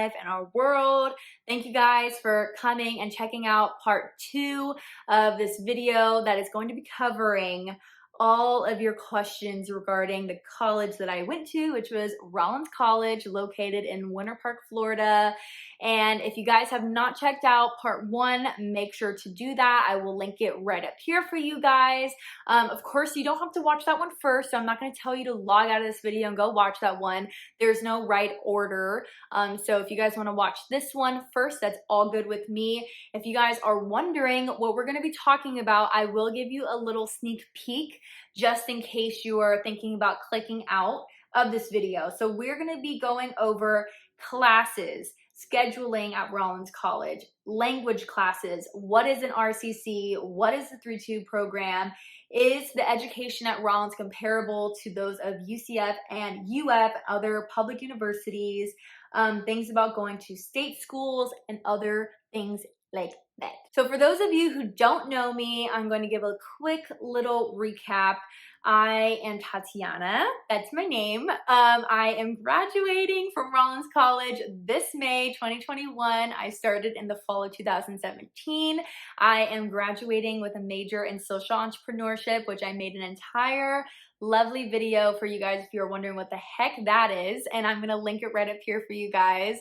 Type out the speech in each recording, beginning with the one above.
life and our world. Thank you guys for coming and checking out part 2 of this video that is going to be covering all of your questions regarding the college that I went to, which was Rollins College, located in Winter Park, Florida. And if you guys have not checked out part 1, make sure to do that. I will link it right up here for you guys. Of course, you don't have to watch that one first, so I'm not going to tell you to log out of this video and go watch that one. There's no right order. So if you guys want to watch this one first, that's all good with me. If you guys are wondering what we're going to be talking about, I will give you a little sneak peek just in case you are thinking about clicking out of this video. So we're going to be going over classes, scheduling at Rollins College, language classes, what is an RCC, what is the 3-2 program, is the education at Rollins comparable to those of UCF and UF and other public universities, things about going to state schools and other things like that. So for those of you who don't know me, I'm going to give a quick little recap. I am Tatiana, that's my name. I am graduating from Rollins College this May 2021. I started in the fall of 2017. I am graduating with a major in social entrepreneurship, which I made an entire lovely video for you guys if you're wondering what the heck that is, and I'm gonna link it right up here for you guys.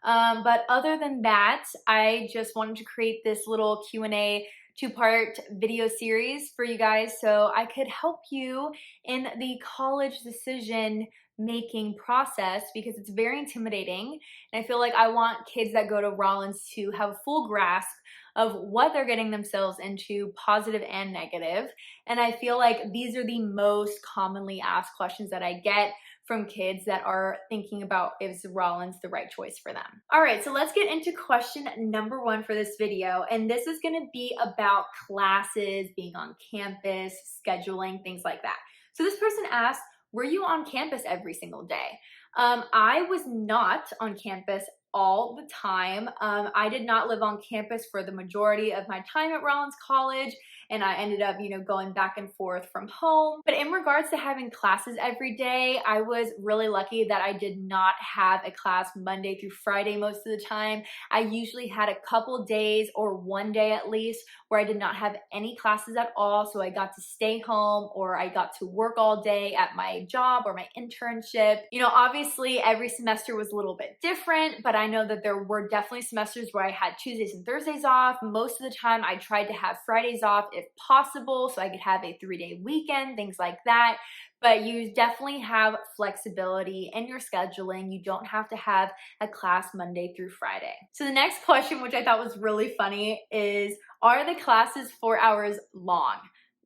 But other than that, I just wanted to create this little Q&A 2-part video series for you guys so I could help you in the college decision making process, because it's very intimidating, and I feel like I want kids that go to Rollins to have a full grasp of what they're getting themselves into, positive and negative. And I feel like these are the most commonly asked questions that I get from kids that are thinking about is Rollins the right choice for them. All right, so let's get into question number 1 for this video. And this is gonna be about classes, being on campus, scheduling, things like that. So this person asked, were you on campus every single day? I was not on campus all the time. I did not live on campus for the majority of my time at Rollins College, and I ended up, going back and forth from home. But in regards to having classes every day, I was really lucky that I did not have a class Monday through Friday most of the time. I usually had a couple days or one day at least where I did not have any classes at all, so I got to stay home or I got to work all day at my job or my internship. Obviously every semester was a little bit different, but I know that there were definitely semesters where I had Tuesdays and Thursdays off. Most of the time I tried to have Fridays off if possible so I could have a 3-day weekend, things like that. But you definitely have flexibility in your scheduling. You don't have to have a class Monday through Friday. So the next question, which I thought was really funny, is are the classes 4 hours long?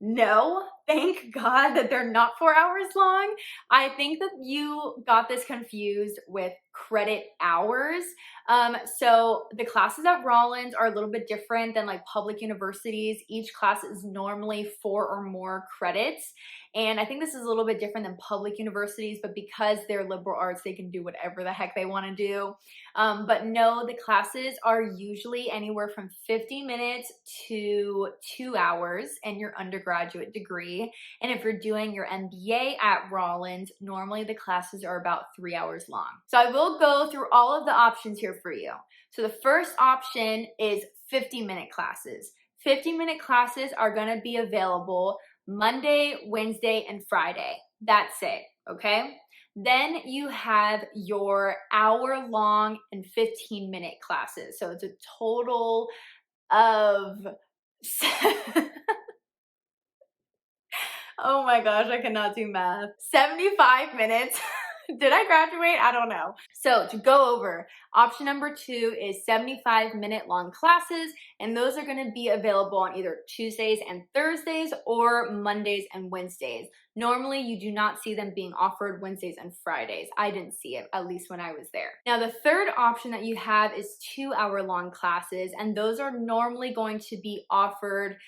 No, thank God that they're not 4 hours long. I think that you got this confused with credit hours. So the classes at Rollins are a little bit different than like public universities. Each class is normally 4 or more credits. And I think this is a little bit different than public universities, but because they're liberal arts, they can do whatever the heck they want to do. But no, the classes are usually anywhere from 50 minutes to 2 hours in your undergraduate degree. And if you're doing your MBA at Rollins, normally the classes are about 3 hours long. So I will go through all of the options here for you. So the first option is 50-minute classes. 50-minute classes are going to be available Monday, Wednesday, and Friday. That's it, okay? Then you have your hour-long and 15-minute classes. So it's a total of oh my gosh, I cannot do math. 75 minutes. Did I graduate? I don't know. So to go over, option number 2 is 75-minute long classes, and those are going to be available on either Tuesdays and Thursdays or Mondays and Wednesdays. Normally, you do not see them being offered Wednesdays and Fridays. I didn't see it, at least when I was there. Now, the third option that you have is 2-hour-long classes, and those are normally going to be offered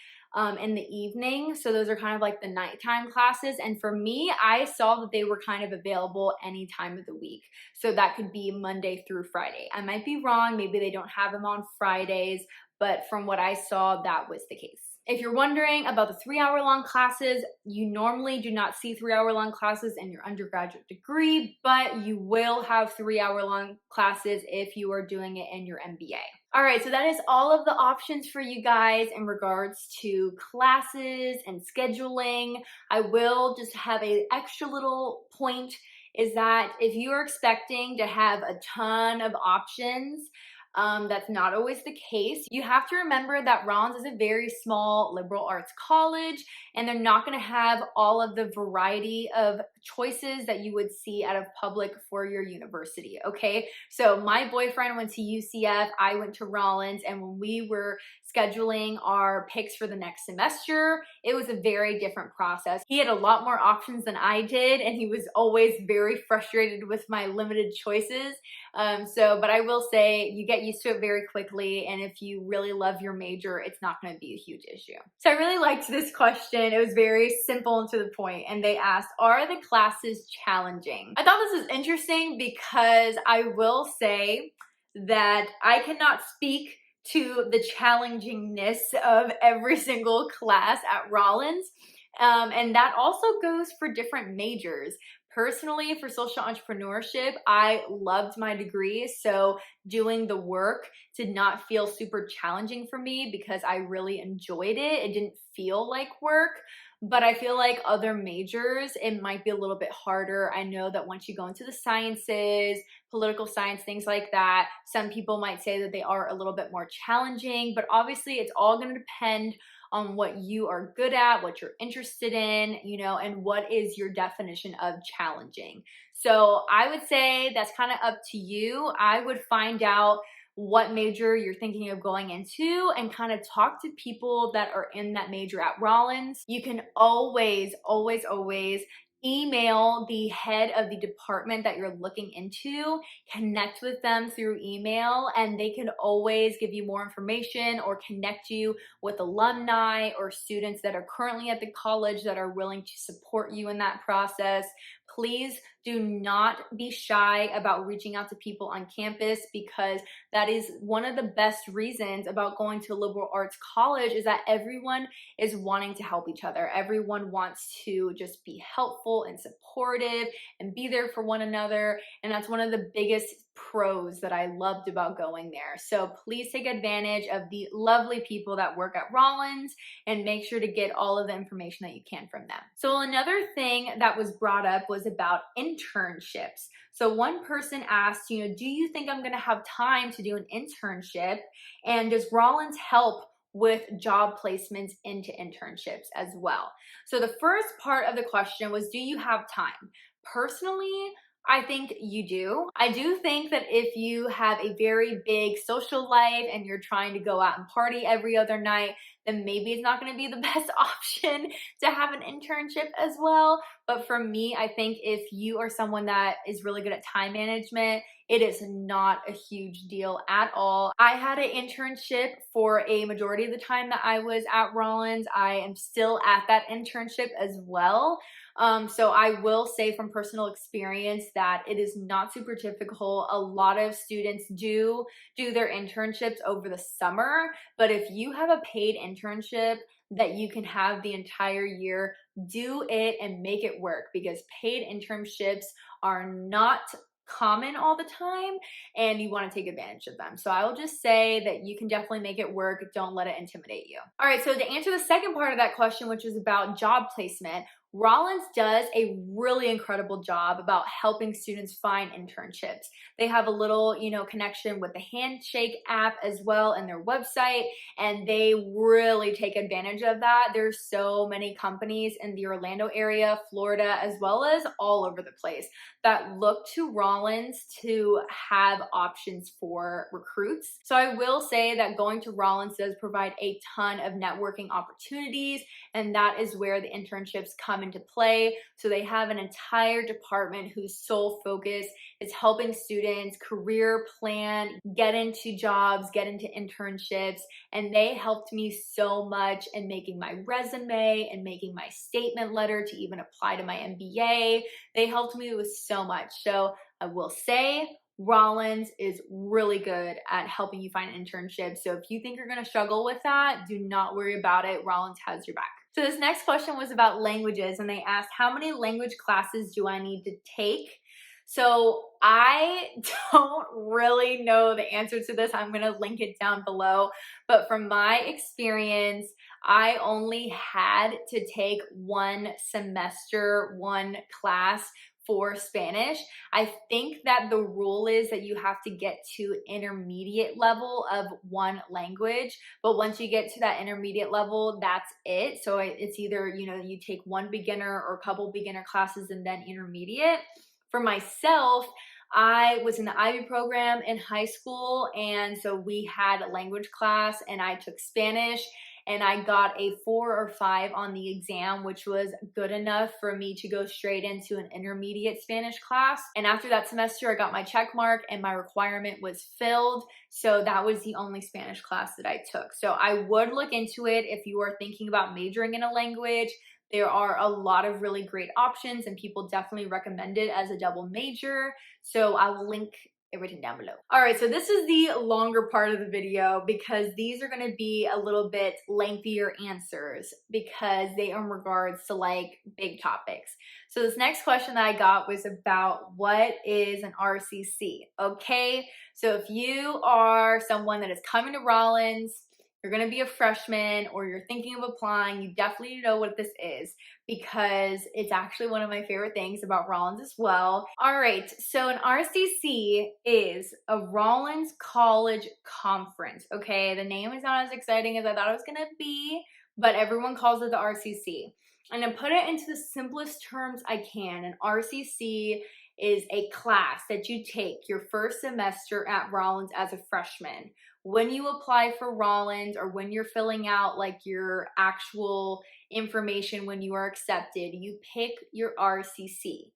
in the evening. So those are kind of like the nighttime classes. And for me, I saw that they were kind of available any time of the week. So that could be Monday through Friday. I might be wrong. Maybe they don't have them on Fridays, but from what I saw, that was the case. If you're wondering about the 3-hour-long classes, you normally do not see 3-hour-long classes in your undergraduate degree, but you will have 3-hour-long classes if you are doing it in your MBA. All right, so that is all of the options for you guys in regards to classes and scheduling. I will just have an extra little point is that if you are expecting to have a ton of options, that's not always the case. You have to remember that Rollins is a very small liberal arts college, and they're not going to have all of the variety of choices that you would see out of public for your university, okay? So my boyfriend went to UCF, I went to Rollins, and when we were scheduling our picks for the next semester, it was a very different process. He had a lot more options than I did, and he was always very frustrated with my limited choices. But I will say you get used to it very quickly, and if you really love your major, it's not going to be a huge issue. So I really liked this question. It was very simple and to the point, and they asked, are the classes challenging? I thought this was interesting because I will say that I cannot speak to the challengingness of every single class at Rollins. And that also goes for different majors. Personally, for social entrepreneurship, I loved my degree, so doing the work did not feel super challenging for me because I really enjoyed it. It didn't feel like work, but I feel like other majors, it might be a little bit harder. I know that once you go into the sciences, political science, things like that, some people might say that they are a little bit more challenging, but obviously it's all going to depend on what you are good at, what you're interested in, you know, and what is your definition of challenging. So I would say that's kind of up to you. I would find out what major you're thinking of going into and kind of talk to people that are in that major at Rollins. You can always email the head of the department that you're looking into, connect with them through email, and they can always give you more information or connect you with alumni or students that are currently at the college that are willing to support you in that process. Please do not be shy about reaching out to people on campus, because that is one of the best reasons about going to a liberal arts college is that everyone is wanting to help each other. Everyone wants to just be helpful and supportive and be there for one another. And that's one of the biggest pros that I loved about going there. So please take advantage of the lovely people that work at Rollins and make sure to get all of the information that you can from them. So another thing that was brought up was about internships. So one person asked, you know, do you think I'm going to have time to do an internship? And does Rollins help with job placements into internships as well? So the first part of the question was, do you have time? Personally, I think you do. I do think that if you have a very big social life and you're trying to go out and party every other night, then maybe it's not going to be the best option to have an internship as well. But for me, I think if you are someone that is really good at time management, it is not a huge deal at all. I had an internship for a majority of the time that I was at Rollins. I am still at that internship as well. So I will say from personal experience that it is not super difficult. A lot of students do their internships over the summer, but if you have a paid internship that you can have the entire year, do it and make it work, because paid internships are not common all the time and you want to take advantage of them. So I will just say that you can definitely make it work. Don't let it intimidate you. All right, so to answer the second part of that question, which is about job placement, Rollins does a really incredible job about helping students find internships. They have a little, you know, connection with the Handshake app as well and their website, and they really take advantage of that. There's so many companies in the Orlando area, Florida, as well as all over the place that look to Rollins to have options for recruits. So I will say that going to Rollins does provide a ton of networking opportunities, and that is where the internships come into play. So they have an entire department whose sole focus is helping students career plan, get into jobs, get into internships, and they helped me so much in making my resume and making my statement letter to even apply to my MBA. They helped me with so much. So I will say, Rollins is really good at helping you find internships. So if you think you're gonna struggle with that, do not worry about it. Rollins has your back. So this next question was about languages, and they asked, how many language classes do I need to take? So I don't really know the answer to this. I'm gonna link it down below. But from my experience, I only had to take one semester, one class for Spanish. I think that the rule is that you have to get to intermediate level of one language, but once you get to that intermediate level, that's it. So it's either, you know, you take one beginner or a couple beginner classes and then intermediate. For myself, I was in the IB program in high school, and so we had a language class and I took Spanish, and I got a 4 or 5 on the exam, which was good enough for me to go straight into an intermediate Spanish class. And after that semester, I got my check mark and my requirement was filled. So that was the only Spanish class that I took. So I would look into it if you are thinking about majoring in a language. There are a lot of really great options, and people definitely recommend it as a double major. So I will link everything down below. All right, so this is the longer part of the video because these are gonna be a little bit lengthier answers because they are in regards to like big topics. So this next question that I got was about what is an RCC, okay? So if you are someone that is coming to Rollins, you're gonna be a freshman, or you're thinking of applying, you definitely know what this is because it's actually one of my favorite things about Rollins as well. All right, so an RCC is a Rollins College Conference, okay? The name is not as exciting as I thought it was gonna be, but everyone calls it the RCC. And to put it into the simplest terms I can, an RCC is a class that you take your first semester at Rollins as a freshman. When you apply for Rollins, or when you're filling out like your actual information when you are accepted, you pick your RCC.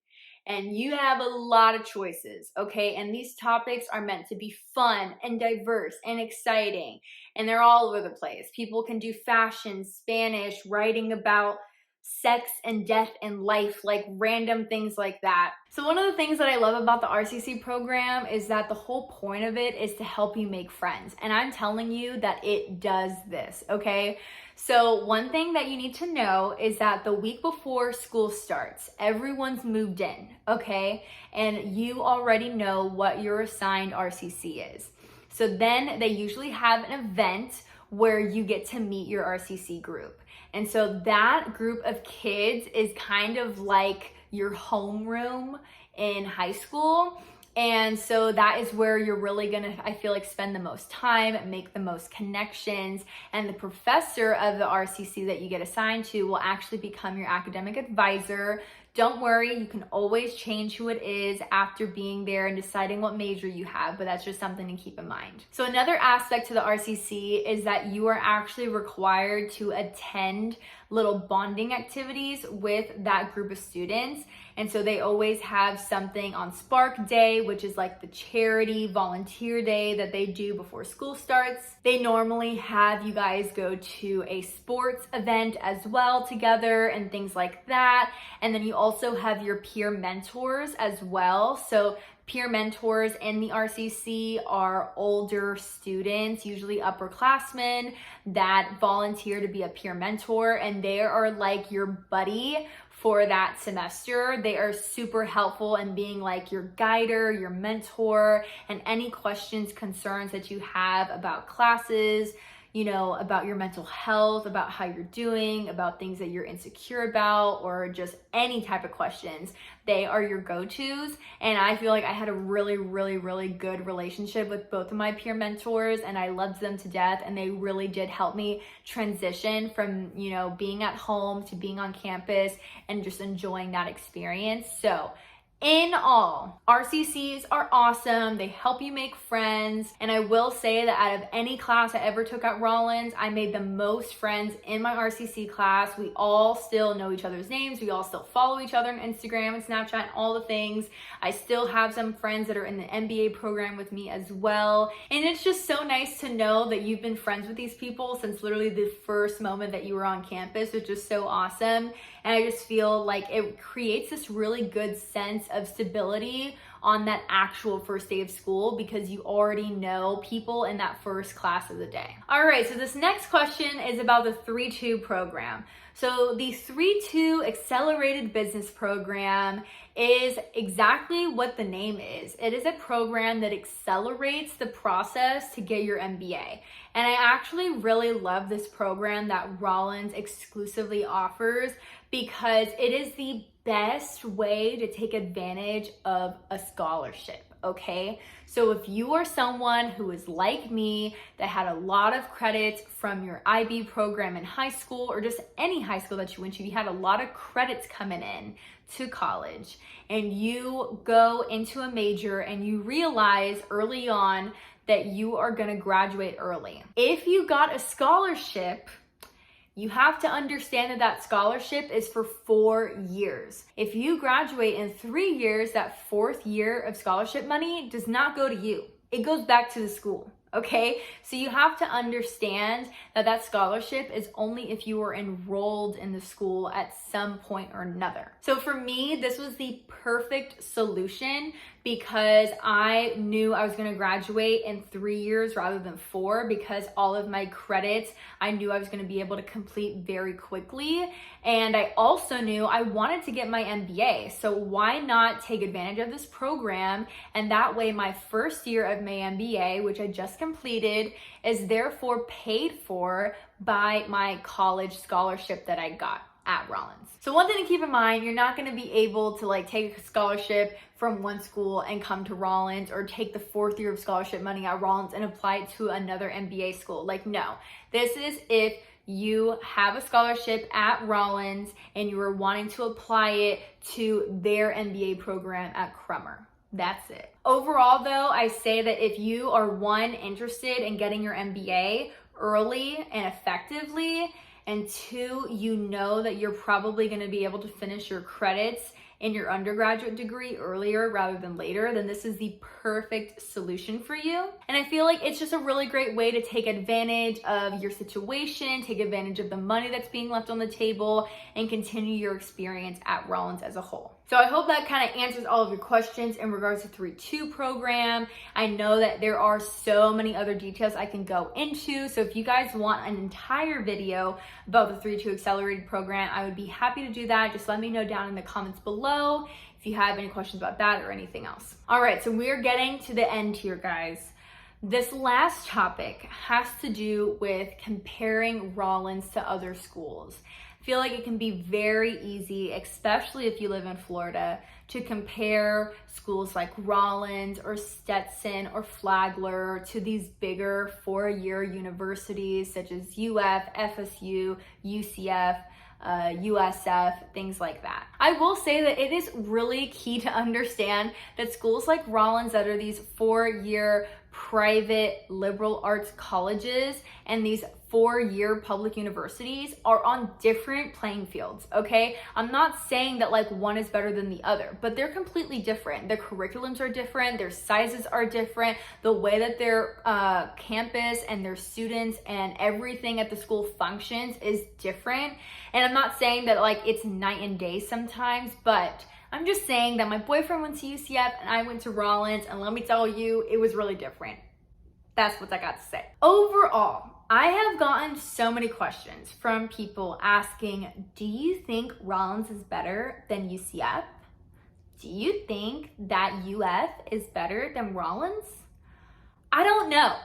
And you have a lot of choices, okay? And these topics are meant to be fun and diverse and exciting. And they're all over the place. People can do fashion, Spanish, writing about sex and death and life, like random things like that. So one of the things that I love about the RCC program is that the whole point of it is to help you make friends. And I'm telling you that it does this, okay? So one thing that you need to know is that the week before school starts, everyone's moved in, okay? And you already know what your assigned RCC is. So then they usually have an event where you get to meet your RCC group. And so that group of kids is kind of like your homeroom in high school. And so that is where you're really gonna, I feel like, spend the most time, make the most connections, and the professor of the RCC that you get assigned to will actually become your academic advisor. Don't worry, you can always change who it is after being there and deciding what major you have, but that's just something to keep in mind. So another aspect to the RCC is that you are actually required to attend little bonding activities with that group of students. And so they always have something on Spark Day, which is like the charity volunteer day that they do before school starts. They normally have you guys go to a sports event as well together and things like that. And then you also have your peer mentors as well. So peer mentors in the RCC are older students, usually upperclassmen, that volunteer to be a peer mentor, and they are like your buddy for that semester. They are super helpful in being like your guider, your mentor, and any questions, concerns that you have about classes, you know, about your mental health, about how you're doing, about things that you're insecure about, or just any type of questions. They are your go-tos. And I feel like I had a really, really, really good relationship with both of my peer mentors, and I loved them to death. And they really did help me transition from, you know, being at home to being on campus and just enjoying that experience. So in all, RCCs are awesome. They help you make friends. And I will say that out of any class I ever took at Rollins, I made the most friends in my RCC class. We all still know each other's names. We all still follow each other on Instagram and Snapchat and all the things. I still have some friends that are in the MBA program with me as well. And it's just so nice to know that you've been friends with these people since literally the first moment that you were on campus, which is so awesome. And I just feel like it creates this really good sense of stability on that actual first day of school because you already know people in that first class of the day. All right, so this next question is about the 3-2 program. So the 3-2 Accelerated Business Program is exactly what the name is. It is a program that accelerates the process to get your MBA. And I actually really love this program that Rollins exclusively offers because it is the best way to take advantage of a scholarship, okay? So if you are someone who is like me that had a lot of credits from your IB program in high school or just any high school that you went to, you had a lot of credits coming in to college and you go into a major and you realize early on that you are gonna graduate early. If you got a scholarship, you have to understand that that scholarship is for 4 years. If you graduate in 3 years, that 4th year of scholarship money does not go to you. It goes back to the school, okay? So you have to understand that that scholarship is only if you were enrolled in the school at some point or another. So for me, this was the perfect solution because I knew I was gonna graduate in 3 years rather than 4 because all of my credits, I knew I was gonna be able to complete very quickly. And I also knew I wanted to get my MBA. So why not take advantage of this program? And that way my first year of my MBA, which I just completed, is therefore paid for by my college scholarship that I got at Rollins. So one thing to keep in mind, you're not gonna be able to like take a scholarship from one school and come to Rollins or take the 4th year of scholarship money at Rollins and apply it to another MBA school. Like, no, this is if you have a scholarship at Rollins and you are wanting to apply it to their MBA program at Crummer. That's it. Overall though, I say that if you are interested in getting your MBA early and effectively, and 2, you know that you're probably gonna be able to finish your credits in your undergraduate degree earlier rather than later, then this is the perfect solution for you. And I feel like it's just a really great way to take advantage of your situation, take advantage of the money that's being left on the table, and continue your experience at Rollins as a whole. So I hope that kind of answers all of your questions in regards to 3-2 program. I know that there are so many other details I can go into. So if you guys want an entire video about the 3-2 accelerated program, I would be happy to do that. Just let me know down in the comments below if you have any questions about that or anything else. All right, so we're getting to the end here, guys. This last topic has to do with comparing Rollins to other schools. I feel like it can be very easy, especially if you live in Florida, to compare schools like Rollins or Stetson or Flagler to these bigger 4-year universities such as UF, FSU, UCF, USF, things like that. I will say that it is really key to understand that schools like Rollins that are these 4-year private liberal arts colleges and these 4-year public universities are on different playing fields, okay? I'm not saying that like one is better than the other, but they're completely different. Their curriculums are different, their sizes are different, the way that their campus and their students and everything at the school functions is different. And I'm not saying that like it's night and day sometimes, but I'm just saying that my boyfriend went to UCF and I went to Rollins, and let me tell you, it was really different. That's what I got to say. Overall, I have gotten so many questions from people asking, do you think Rollins is better than UCF? Do you think that UF is better than Rollins? I don't know.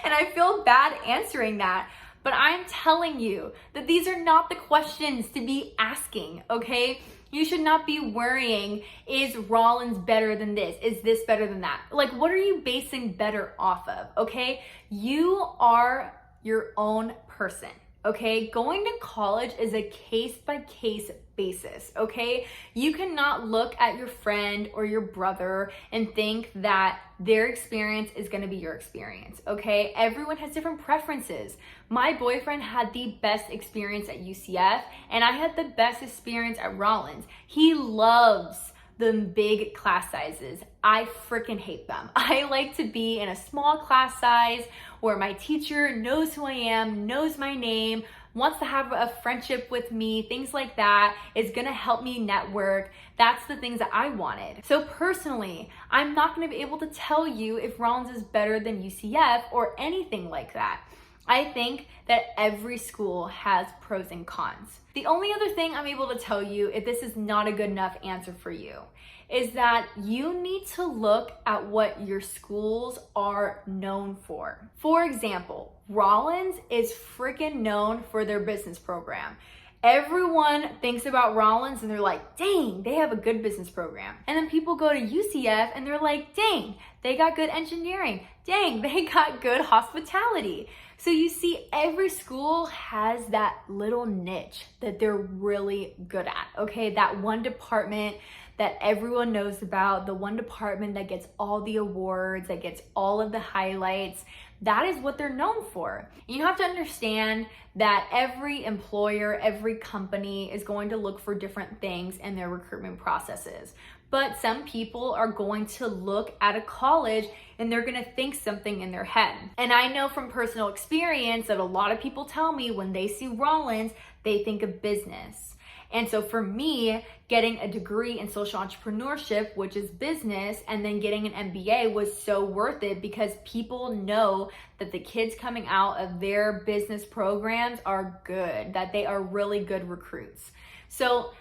And I feel bad answering that, but I'm telling you that these are not the questions to be asking, okay? You should not be worrying, is Rollins better than this? Is this better than that? Like, what are you basing better off of, okay? You are your own person, okay? Going to college is a case-by-case basis, okay? You cannot look at your friend or your brother and think that their experience is gonna be your experience, okay? Everyone has different preferences. My boyfriend had the best experience at UCF, and I had the best experience at Rollins. He loves the big class sizes. I freaking hate them. I like to be in a small class size where my teacher knows who I am, knows my name, wants to have a friendship with me, things like that, is gonna help me network. That's the things that I wanted. So personally, I'm not gonna be able to tell you if Rollins is better than UCF or anything like that. I think that every school has pros and cons. The only other thing I'm able to tell you, if this is not a good enough answer for you, is that you need to look at what your schools are known for. For example, Rollins is freaking known for their business program. Everyone thinks about Rollins and they're like, dang, they have a good business program. And then people go to UCF and they're like, dang, they got good engineering. Dang, they got good hospitality. So you see, every school has that little niche that they're really good at, okay? That one department that everyone knows about, the one department that gets all the awards, that gets all of the highlights. That is what they're known for. You have to understand that every employer, every company is going to look for different things in their recruitment processes. But some people are going to look at a college and they're gonna think something in their head. And I know from personal experience that a lot of people tell me when they see Rollins, they think of business. And so for me, getting a degree in social entrepreneurship, which is business, and then getting an MBA was so worth it because people know that the kids coming out of their business programs are good, that they are really good recruits. So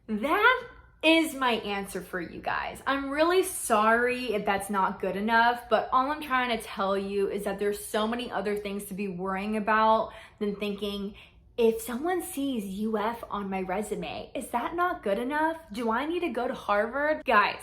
that is my answer for you guys. I'm really sorry if that's not good enough, but all I'm trying to tell you is that there's so many other things to be worrying about than thinking, if someone sees UF on my resume, is that not good enough? Do I need to go to Harvard? Guys,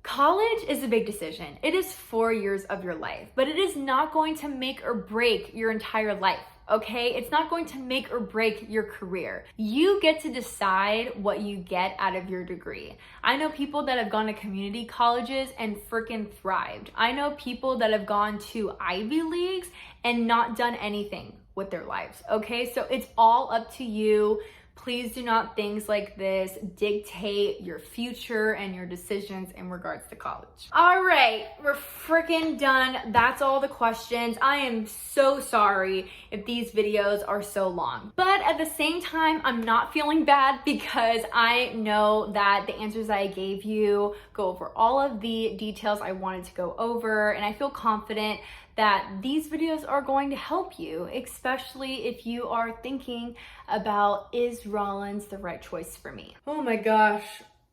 college is a big decision. It is 4 years of your life, but it is not going to make or break your entire life, okay? It's not going to make or break your career. You get to decide what you get out of your degree. I know people that have gone to community colleges and freaking thrived. I know people that have gone to Ivy Leagues and not done anything with their lives, okay? So it's all up to you. Please do not things like this dictate your future and your decisions in regards to college. All right, we're freaking done. That's all the questions. I am so sorry if these videos are so long. But at the same time, I'm not feeling bad because I know that the answers I gave you go over all of the details I wanted to go over, and I feel confident that these videos are going to help you, especially if you are thinking about, is Rollins the right choice for me? Oh my gosh,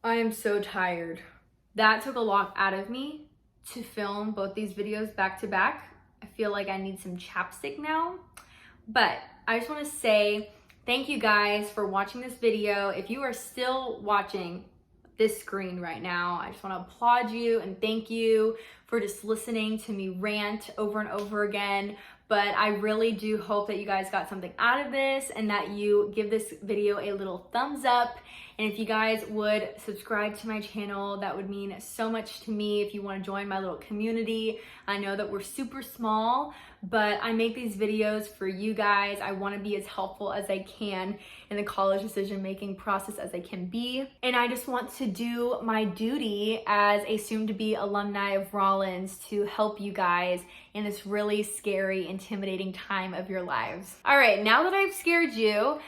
I am so tired. That took a lot out of me to film both these videos back to back. I feel like I need some chapstick now, but I just want to say thank you guys for watching this video. If you are still watching this screen right now, I just want to applaud you and thank you for just listening to me rant over and over again. But I really do hope that you guys got something out of this and that you give this video a little thumbs up. And if you guys would subscribe to my channel, that would mean so much to me. If you want to join my little community, I know that we're super small, but I make these videos for you guys. I want to be as helpful as I can in the college decision-making process as I can be. And I just want to do my duty as a soon-to-be alumni of Rollins to help you guys in this really scary, intimidating time of your lives. All right, now that I've scared you,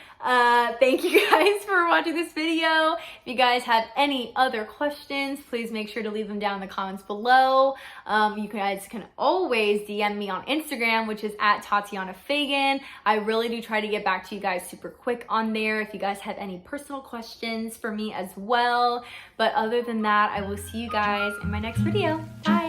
thank you guys for watching this video. If you guys have any other questions, please make sure to leave them down in the comments below. You guys can always DM me on Instagram, which is at Tatiana Fagan. I really do try to get back to you guys super quick on there if you guys have any personal questions for me as well. But other than that, I will see you guys in my next video. Bye.